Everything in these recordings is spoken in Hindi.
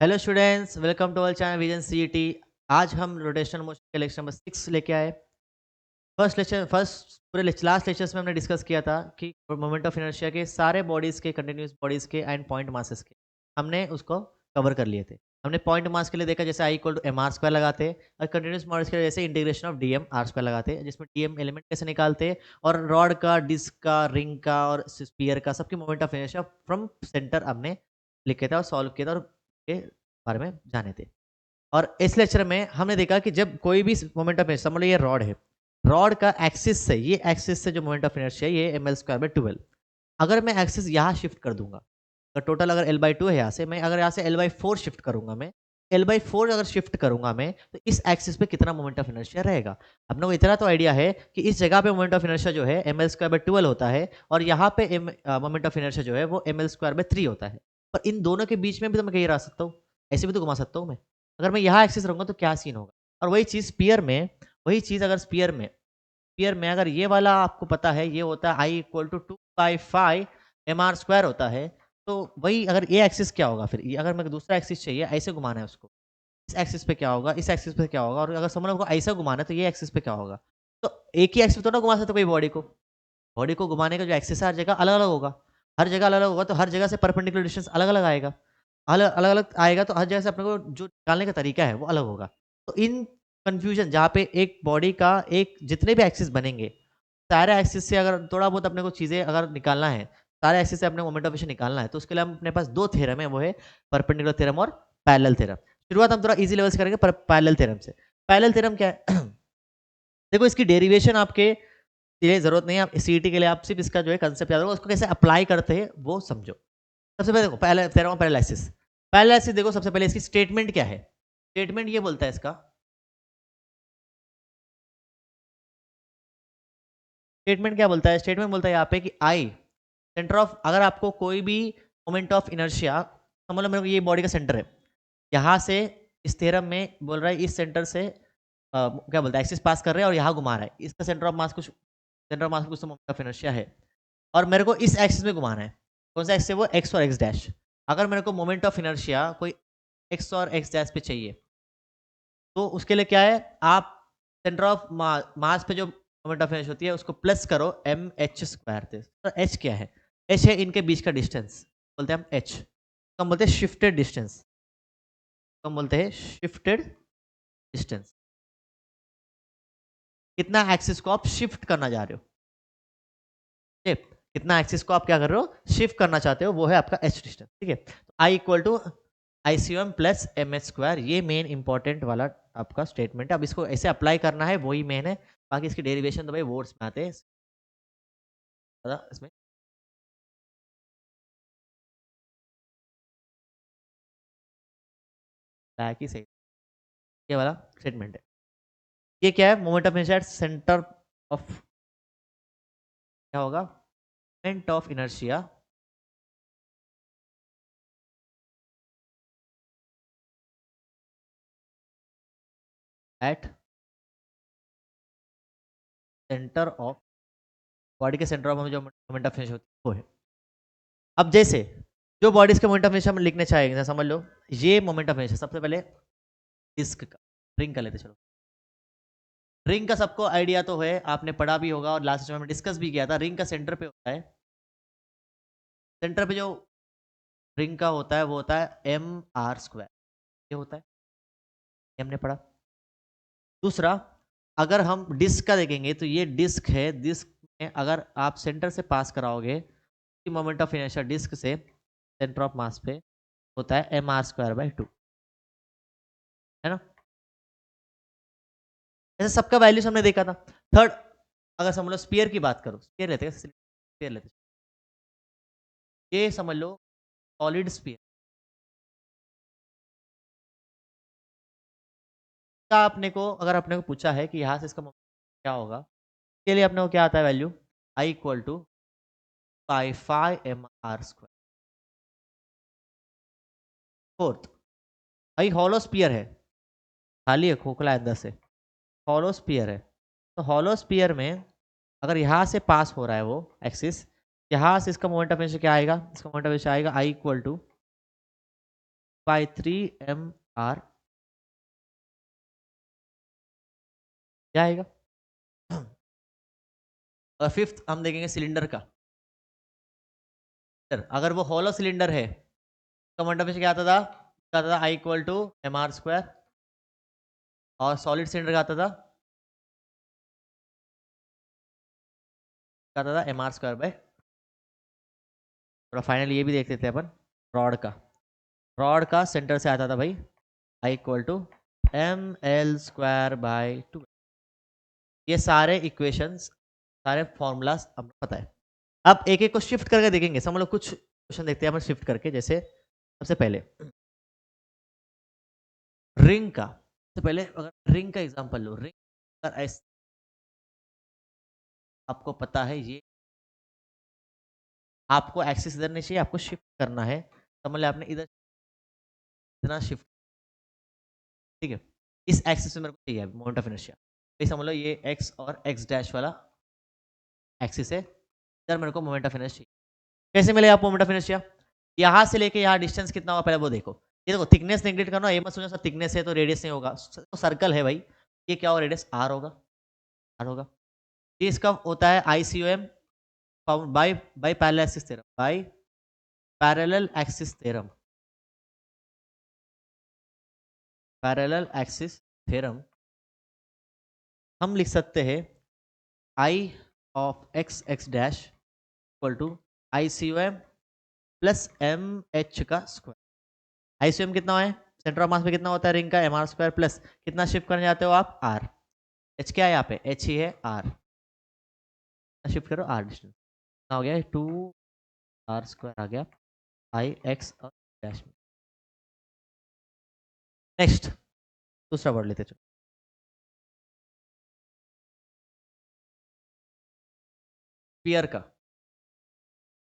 Hello students, welcome to our channel vision CET. आज हम रोटेशनल मोशन के लेक्चर नंबर 6 लेके आए। फर्स्ट पूरे लास्ट लेक्चर्स में हमने डिस्कस किया था कि मोमेंट ऑफ इनर्शिया के सारे बॉडीज के, कंटिन्यूस बॉडीज के एंड पॉइंट मासेस के हमने उसको कवर कर लिए थे। हमने पॉइंट मास के लिए देखा जैसे I equal to M R square लगाते, और कंटिन्यूस बॉडीज के लिए जैसे integration of D M R square लगाते, जिसमें डी एम एलिमेंट कैसे निकालते, और रॉड का, डिस्क का, रिंग का और स्पीयर का सबकी moment of inertia from centre हमने लिखे था और सॉल्व किया था, और के बारे में जाने थे। और इस लेक्चर में हमने देखा कि जब कोई भी मोमेंट ऑफ इनर्शिया, समझ लो ये रॉड है, रॉड का एक्सिस से, ये एक्सिस से जो मोमेंट ऑफ इनर्शिया ये एम एल स्क्वायर बाई 12, अगर मैं एक्सिस यहाँ शिफ्ट कर दूंगा तो टोटल अगर एल बाई 2 है यहाँ से, मैं अगर यहाँ से एल बाई 4 शिफ्ट करूंगा, मैं एल बाई 4 अगर शिफ्ट करूंगा मैं, तो इस एक्सिस पे कितना मोमेंट ऑफ इनर्शिया रहेगा। अपने को इतना तो आइडिया है कि इस जगह पे मोमेंट ऑफ इनर्शिया जो है एम एल स्क्वायर बाई 12 होता है, और यहाँ पे मोमेंट ऑफ इनर्शिया जो है वो एम एल स्क्वायर बाई 3 होता है। पर इन दोनों के बीच में भी तो मैं कहीं रह सकता हूँ, ऐसे भी तो घुमा सकता हूँ मैं। अगर मैं यहाँ एक्सिस रहूंगा तो क्या सीन होगा। और वही चीज़ स्पीयर में, वही चीज़ अगर स्पीयर में अगर ये वाला आपको पता है, ये होता है I equal to 2/5 M R square होता है, तो वही अगर ये एक्सिस क्या होगा फिर, ये अगर मेरे को दूसरा एक्सिस चाहिए, ऐसे घुमाना है उसको, इस एक्सिस पे क्या होगा, इस एक्सिस पे क्या होगा, और अगर समझ लो ऐसा घुमाना है तो ये एक्सिस पे क्या होगा। तो एक ही एक्सिस तो ना घुमा सकते कोई बॉडी को घुमाने का जो एक्सिस है हर जगह अलग अलग होगा। हर जगह अलग अलग होगा तो हर जगह से परपेंडिकुलर डिस्टेंस अलग अलग आएगा, अलग अलग अलग आएगा, तो हर जगह से अपने को जो निकालने का तरीका है वो अलग होगा। तो इन कंफ्यूजन जहाँ पे एक बॉडी का एक जितने भी एक्सिस बनेंगे, सारे एक्सिस से अगर थोड़ा बहुत अपने को चीज़ें अगर निकालना है, सारे एक्सिस से अपने मोमेंट ऑफ इनर्शिया निकालना है, तो उसके लिए हम अपने पास दो थ्योरम है, वो है परपेंडिकुलर थ्योरम और पैरेलल थ्योरम। शुरुआत हम थोड़ा इजी लेवल से करेंगे, पर पैरेलल थ्योरम से। पैरेलल थ्योरम क्या है देखो इसकी डेरिवेशन आपके लिए जरूरत नहीं है, आप सीईटी के लिए आप सिर्फ इसका जो है कंसेप्ट याद रखो, उसको कैसे अप्लाई करते हैं वो समझो। सबसे पहले देखो पहले थ्योरम पैरेललाइसिस। पैरेललाइसिस देखो, सबसे पहले इसकी स्टेटमेंट क्या है। स्टेटमेंट ये बोलता है इसका, स्टेटमेंट क्या बोलता है, स्टेटमेंट बोलता है यहाँ पे कि आई सेंटर ऑफ, अगर आपको कोई भी मोमेंट ऑफ इनर्शिया, समझ लो मेरे को ये बॉडी का सेंटर है, यहाँ से इस थ्योरम में बोल रहा है इस सेंटर से क्या बोलता है एक्सिस पास कर रहे हैं और यहाँ घुमा रहा है, इसका सेंटर ऑफ मास कुछ, सेंटर ऑफ मास कुछ मोमेंट ऑफ इनर्शिया है, और मेरे को इस एक्सिस में घुमाना है। कौन सा एक्सिस है वो, एक्स और एक्स डैश। अगर मेरे को मोमेंट ऑफ इनर्शिया कोई एक्स और एक्स डैश पे चाहिए, तो उसके लिए क्या है, आप सेंटर ऑफ मास पे जो मोमेंट ऑफ इनर्शिया होती है उसको प्लस करो एम एच स्क्वायर से। तो एच क्या है, एच है इनके बीच का डिस्टेंस, बोलते हैं हम एच, तो हम बोलते हैं शिफ्टेड डिस्टेंस, तो हम बोलते हैं शिफ्टेड डिस्टेंस। कितना एक्सिस को आप शिफ्ट करना जा रहे हो, ठीक है, कितना एक्सिस को आप क्या कर रहे हो, शिफ्ट करना चाहते हो, वो है आपका एच डिस्टेंस। ठीक है, तो I equal to I C M plus M H square, ये मेन इंपॉर्टेंट वाला आपका स्टेटमेंट है। अब इसको ऐसे अप्लाई करना है, वही मेन है, बाकी इसकी डेरिवेशन तो भाई वर्ड्स में आते हैं इसमें। बाकी सही, ये वाला स्टेटमेंट है। ये क्या है, moment of inertia centre of, क्या होगा, moment of inertia at centre of, body के सेंटर ऑफ जो मोमेंट ऑफ इनर्शिया होती है वो है। अब जैसे जो बॉडीज के मोमेंट ऑफ इनर्शिया हम लिखने चाहेंगे, समझ लो ये मोमेंट ऑफ इनर्शिया, सबसे पहले डिस्क का, रिंग का लेते चलो। रिंग का सबको आइडिया तो है, आपने पढ़ा भी होगा और लास्ट में डिस्कस भी किया था। रिंग का सेंटर पे होता है, सेंटर पे जो रिंग का होता है वो होता है एम आर स्क्वायर, ये होता है, ये हमने पढ़ा। दूसरा, अगर हम डिस्क का देखेंगे तो ये डिस्क है, डिस्क में अगर आप सेंटर से पास कराओगे, मोमेंट ऑफ इनर्शिया डिस्क से सेंटर ऑफ मास पे होता है एम आर स्क्वायर बाई 2, है ना। ऐसे सबका वैल्यूज हमने देखा था। थर्ड, अगर समझ लो स्पीयर की बात करो, स्पीयर लेते हैं, स्पीयर लेते हैं, ये समझ लो सॉलिड स्पीयर का, अपने को अगर अपने को पूछा है कि यहाँ से इसका क्या होगा, इसके लिए अपने को क्या आता है value, I equal to pi 5 M R square. Fourth, भाई हॉलो स्पीयर है, खाली है, खोखला है अंदर से, हॉलो स्पीयर है, तो हॉलो स्पीयर में अगर यहाँ से पास हो रहा है वो एक्सिस, यहाँ से इसका मोमेंट ऑफ इनर्शिया क्या आएगा, इसका मोमेंट ऑफ इनर्शिया आएगा आई इक्वल टू बाई 3 mr क्या आएगा। और फिफ्थ हम देखेंगे सिलेंडर का। अगर वो हॉलो सिलेंडर है तो मोमेंटम क्या आता था I equal to M R square, और सॉलिड सिलेंडर का आता था एम आर स्क्वायर बाय। और फाइनल ये भी देख लेते हैं अपन रॉड का। रॉड का सेंटर से आता था भाई I equal to M L square by 2। ये सारे इक्वेशंस, सारे फॉर्मूलाज अब पता है। अब एक एक को शिफ्ट करके देखेंगे। सब लोग कुछ क्वेश्चन देखते हैं अपन शिफ्ट करके। जैसे सबसे पहले रिंग का, सबसे पहले अगर रिंग का एग्जांपल लो, रिंग अगर ऐसे आपको पता है ये आपको एक्सिस इधर नहीं चाहिए, आपको शिफ्ट करना है। समझ लो आपने इधर इतना शिफ्ट, ठीक है। इस एक्सिस में मेरे को चाहिए मोमेंट ऑफ इनर्शिया। ये समझ लो ये एक्स और एक्स डैश वाला एक्सिस है, इधर मेरे को मोमेंट ऑफ इनर्शिया। कैसे मिलेगा आप मोमेंट ऑफ इनर्शिया? यहाँ से लेके यहाँ डिस्टेंस कितना होगा पहले वो देखो। ये देखो थिकनेस नेग्लेक्ट करना, ये मत सोचो सब थिकनेस है तो रेडियस नहीं होगा। तो सर्कल है भाई, ये क्या होगा, रेडियस आर होगा, आर होगा। ये इसका होता है ICOM by by parallel axis theorem, by parallel axis theorem, parallel axis theorem. हम लिख सकते हैं I of X X dash equal to ICOM plus MH का स्क्वायर। ICOM कितना है, सेंटर ऑफ मास में कितना होता है रिंग का, MR स्क्वायर प्लस कितना शिफ्ट करने जाते हो आप, R। H क्या है यहाँ पे, H ही है, R शिफ्ट करो, R डिस्टेंस कितना हो गया, 2R स्क्वायर आ गया आई एक्स और डैश में। नेक्स्ट दूसरा वर्ड लेते चलो, स्फीयर का।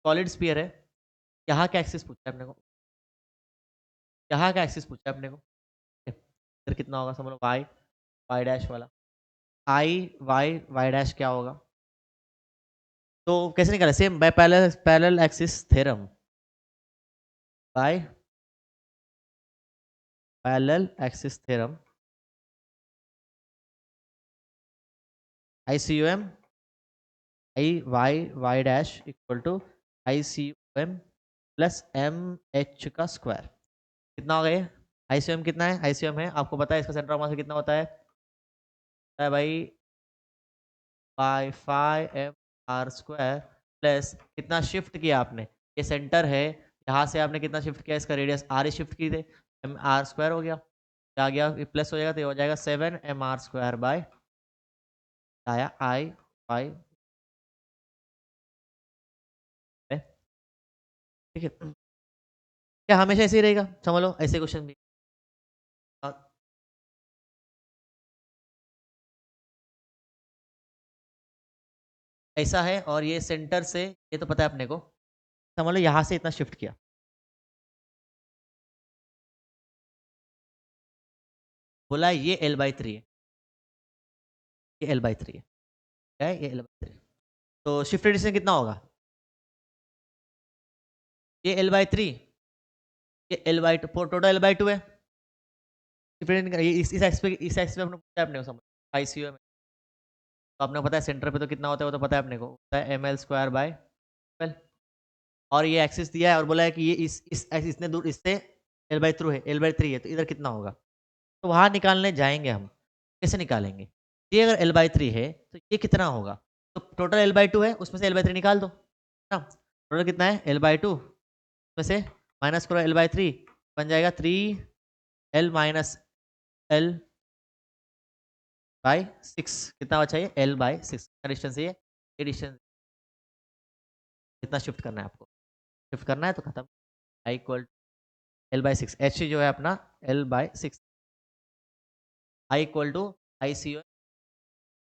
सॉलिड स्फीयर है, यहाँ का एक्सिस पूछा है अपने को, यहाँ का एक्सिस पूछा है अपने को। फिर कितना होगा समझ लो, वाई वाई डैश वाला, आई वाई वाई डैश क्या होगा। तो कैसे निकाले, same by parallel parallel axis theorem, by parallel axis theorem ICOM I Y Y dash equal to ICOM plus MH का स्क्वायर। कितना हो गया, ICOM कितना है, ICOM है आपको पता है इसका सेंटर ऑफ मास कितना होता है भाई बाय 5mr स्क्वायर प्लस कितना शिफ्ट किया आपने, ये सेंटर है, यहाँ से आपने कितना शिफ्ट किया, इसका रेडियस r ही शिफ्ट की थे, mr स्क्वायर हो गया, क्या आ गया, ये प्लस हो जाएगा तो ये हो जाएगा 7mr स्क्वायर बाय आया आई वाई। ठीक है, क्या हमेशा ऐसे ही रहेगा, समझ लो ऐसे क्वेश्चन भी ऐसा है। और ये सेंटर से, ये तो पता है अपने को, समझ लो यहाँ से इतना शिफ्ट किया, बोला ये L/3 है, ये L/3 है, क्या है ये L/3। तो शिफ्ट रेडियस कितना होगा, ये L/3, ये L/2, टोटल L/2 है। इस एक्स पे अपने पूछा है अपने को, समझ ICOM में। तो आपने पता है सेंटर पे तो कितना होता है वो तो पता है अपने को, होता है ml स्क्वायर बाय 12। और ये एक्सिस दिया है और बोला है कि ये इस इतने दूर इससे L/3 है तो इधर कितना होगा। तो वहाँ निकालने जाएंगे हम, कैसे निकालेंगे, ये अगर L/3 है तो ये कितना होगा। तो टोटल L/2 है, उसमें से L/3 निकाल दो ना। टोटल कितना है L/2, उसमें से माइनस करो L/3, बन जाएगा 3L माइनस L बाय 6। कितना बचा ये L/6 का डिस्टेंस है, ये डिस्टेंस कितना शिफ्ट करना है आपको, शिफ्ट करना है तो खत्म। आई इक्वल L/6, H जो है अपना L/6, I equal to ICO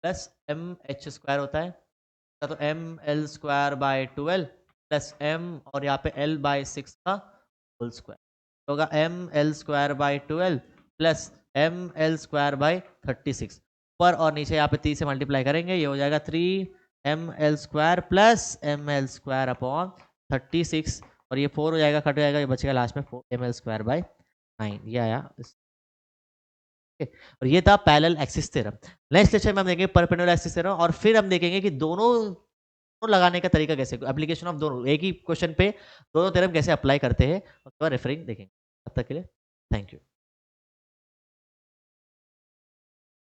plus MH square होता है, तो ML square by 12 plus M और यहाँ पे L/6 का होल स्क्वायर होगा ML square by 12 plus ML square by 36। ऊपर और नीचे यहाँ पे 3 से मल्टीप्लाई करेंगे, ये हो जाएगा 3ML square plus ML square upon 36, और ये 4 हो जाएगा, कट हो जाएगा, ये बचेगा लास्ट में 4ML स्क्वायर बाय 9 ये आया ठीक है? और ये था parallel axis theorem. Next lecture में हम देखेंगे परपेंडिकुलर एक्सिस थ्योरम और फिर हम देखेंगे कि दोनों लगाने का तरीका कैसे एप्लीकेशन ऑफ दोनों एक ही क्वेश्चन पे दोनों थ्योरम कैसे अप्लाई करते हैं और रेफरिंग देखेंगे। तब तक के लिए थैंक यू।